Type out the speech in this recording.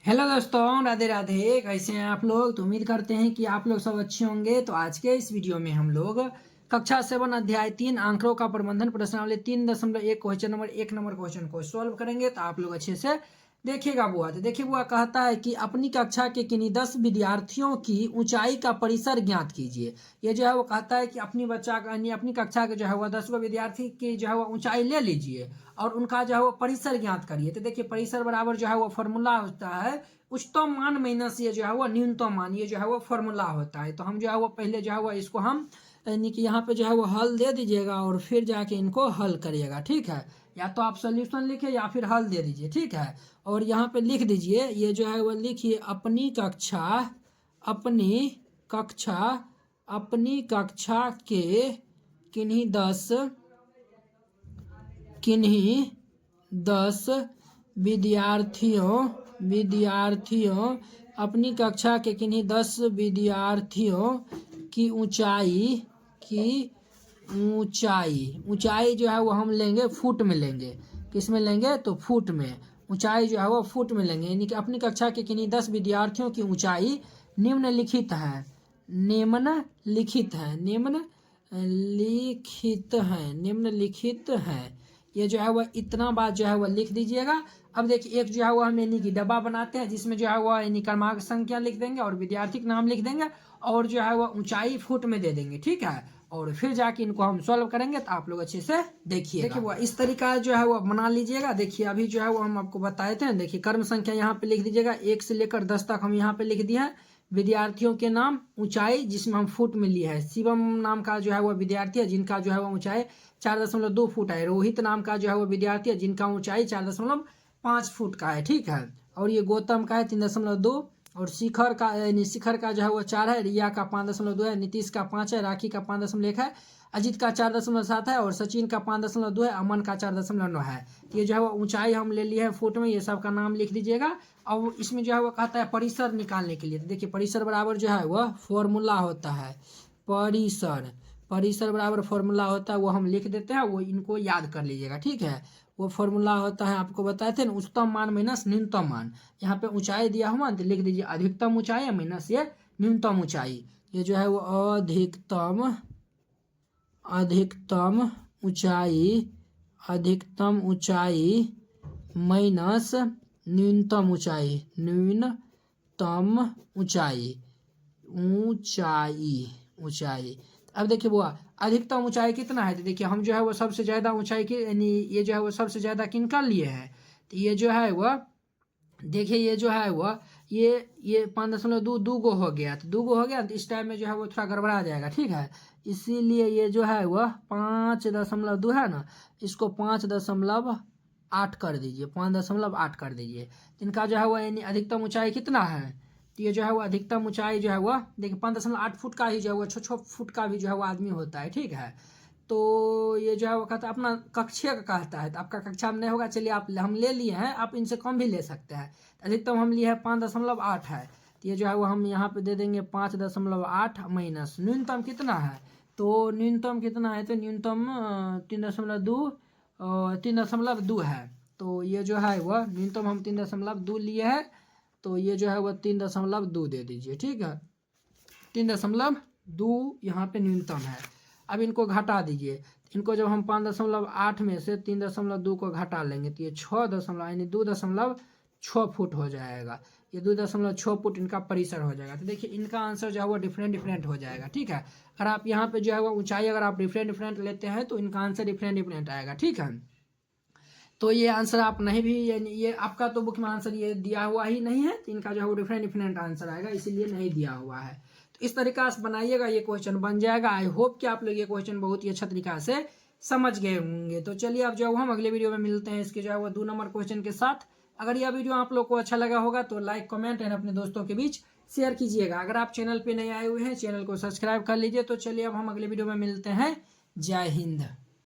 Hello दोस्तों, राधे राधे। कैसे हैं आप लोग? तो उम्मीद करते हैं कि आप लोग सब अच्छे होंगे। तो आज के इस वीडियो में हम लोग कक्षा 7 अध्याय 3 आंकड़ों का प्रबंधन प्रश्नावली 3.1 क्वेश्चन नंबर 1 क्वेश्चन को सॉल्व करेंगे। तो आप लोग अच्छे से देखिएगा बुआ। तो देखिए बुआ, कहता है कि अपनी कक्षा के किन्हीं 10 विद्यार्थियों की ऊंचाई का परिसर ज्ञात कीजिए। ये जो है वो कहता है कि अपनी कक्षा के जो है वह 10 विद्यार्थी की जो है वो ऊंचाई ले लीजिए और उनका जो है वो परिसर ज्ञात करिए। तो देखिए परिसर बराबर जो है वो फॉर्मूला होता है उच्चतम मान माइनस ये जो है वो न्यूनतम मान, ये जो है वो फॉर्मूला होता है। तो हम जो है वो पहले जो है वो इसको हम यानी कि यहाँ पे जो है वो हल दे दीजिएगा और फिर जाके इनको हल करिएगा, ठीक है। या तो आप सोल्यूशन लिखिए या फिर हल दे दीजिए, ठीक है। और यहाँ पे लिख दीजिए, ये जो है वो लिखिए अपनी कक्षा अपनी कक्षा के किन्हीं दस विद्यार्थियों अपनी कक्षा के किन्हीं 10 विद्यार्थियों की ऊंचाई जो है वो हम लेंगे फुट में लेंगे। किस में लेंगे? तो फुट में। ऊंचाई जो है वो फुट में लेंगे, यानी कि अपनी कक्षा के किन्हीं 10 विद्यार्थियों की ऊंचाई निम्नलिखित है। ये जो है वह इतना बात जो है वह लिख दीजिएगा। अब देखिए एक जो है वो हम यानी कि डब्बा बनाते हैं जिसमें जो है वह यानी क्रमांक संख्या लिख देंगे और विद्यार्थी का नाम लिख देंगे और जो है वह ऊंचाई फुट में दे देंगे, ठीक है। और फिर जाके इनको हम सॉल्व करेंगे। तो आप लोग अच्छे से देखिए वो इस तरीका जो है वो बना लीजिएगा। देखिए अभी जो है वो हम आपको बताए थे। देखिए कर्म संख्या यहाँ पे लिख दीजिएगा, 1 से लेकर 10 तक हम यहाँ पे लिख दिए हैं। विद्यार्थियों के नाम, ऊंचाई जिसमें हम फुट में लिए है। शिवम नाम का जो है वो विद्यार्थी है जिनका जो है वो ऊंचाई 4.2 फुट है। रोहित नाम का जो है वो विद्यार्थी है जिनका ऊंचाई 4.5 फुट का है, ठीक है। और ये गौतम का है 3.2 और शिखर का जो है वो 4 है। रिया का 5.2 है। नीतीश का 5 है। राखी का 5.1 है। अजीत का 4.7 है और सचिन का 5.2 है। अमन का 4.9 है। ये जो है वो ऊंचाई हम ले लिए हैं फुट में। ये सब का नाम लिख दीजिएगा। और इसमें जो है वो कहता है परिसर निकालने के लिए। तो देखिए परिसर बराबर जो है वह फॉर्मूला होता है। परिसर बराबर फॉर्मूला होता है, वो हम लिख देते हैं। वो इनको याद कर लीजिएगा, ठीक है। वो फॉर्मूला होता है, आपको बताए थे ना, उच्चतम मान माइनस न्यूनतम मान। यहाँ पे ऊंचाई दिया हुआ तो लिख दीजिए अधिकतम ऊंचाई माइनस ये न्यूनतम ऊंचाई। ये जो है वो अधिकतम ऊंचाई माइनस न्यूनतम ऊंचाई। अब देखिए वो अधिकतम ऊंचाई कितना है। तो देखिए हम जो है वो सबसे ज्यादा ऊंचाई की यानी ये जो है वो सबसे ज्यादा किनका लिए है। तो ये जो है वह देखिए ये जो है वह ये 5.2 गो हो गया। तो 2 गो हो गया तो इस टाइम में जो है वो थोड़ा गड़बड़ा जाएगा, ठीक है। इसीलिए ये जो है वह 5.2 है ना, इसको 5.8 कर दीजिए। 5.8 कर दीजिए। इनका जो है वह यानी अधिकतम ऊंचाई कितना है। तो ये जो है वो अधिकतम ऊंचाई जो है वह देखिए 5.8 फुट का ही जो है वो 6 फुट का भी जो है वो आदमी होता है, ठीक है। तो ये जो है वो कहता है अपना कक्षा का कहता है। तो आपका कक्षा में नहीं होगा, चलिए आप हम ले लिए हैं, आप इनसे कम भी ले सकते हैं। अधिकतम हम लिए हैं 5.8 है। तो ये जो है वो हम यहाँ पे दे देंगे 5.8 माइनस न्यूनतम कितना है। तो न्यूनतम कितना है, तो न्यूनतम 3.2 है। तो ये जो है वह न्यूनतम हम 3.2 लिए हैं। तो ये जो है वह 3.2 दे दीजिए, ठीक है। 3.2 यहाँ पे न्यूनतम है। अब इनको घटा दीजिए। इनको जब हम 5.8 में से 3.2 को घटा लेंगे तो ये 2.6 फुट हो जाएगा। ये 2.6 फुट इनका परिसर हो जाएगा। तो देखिए इनका आंसर जो है वो डिफरेंट हो जाएगा, ठीक है। अगर आप यहाँ पे जो है वो ऊंचाई अगर आप डिफरेंट लेते हैं तो इनका आंसर डिफरेंट आएगा, ठीक है। तो ये आंसर आप नहीं भी ये आपका तो बुक में आंसर ये दिया हुआ ही नहीं है। तो इनका जो है वो डिफरेंट आंसर आएगा, इसीलिए नहीं दिया हुआ है। तो इस तरीका से बनाइएगा, ये क्वेश्चन बन जाएगा। आई होप कि आप लोग ये क्वेश्चन बहुत ही अच्छा तरीका से समझ गए होंगे। तो चलिए अब जो हम अगले वीडियो में मिलते हैं इसके जो है वो 2 नंबर क्वेश्चन के साथ। अगर यह वीडियो आप लोग को अच्छा लगा होगा तो लाइक कमेंट एंड अपने दोस्तों के बीच शेयर कीजिएगा। अगर आप चैनल पे नए आए हुए हैं चैनल को सब्सक्राइब कर लीजिए। तो चलिए अब हम अगले वीडियो में मिलते हैं। जय हिंद।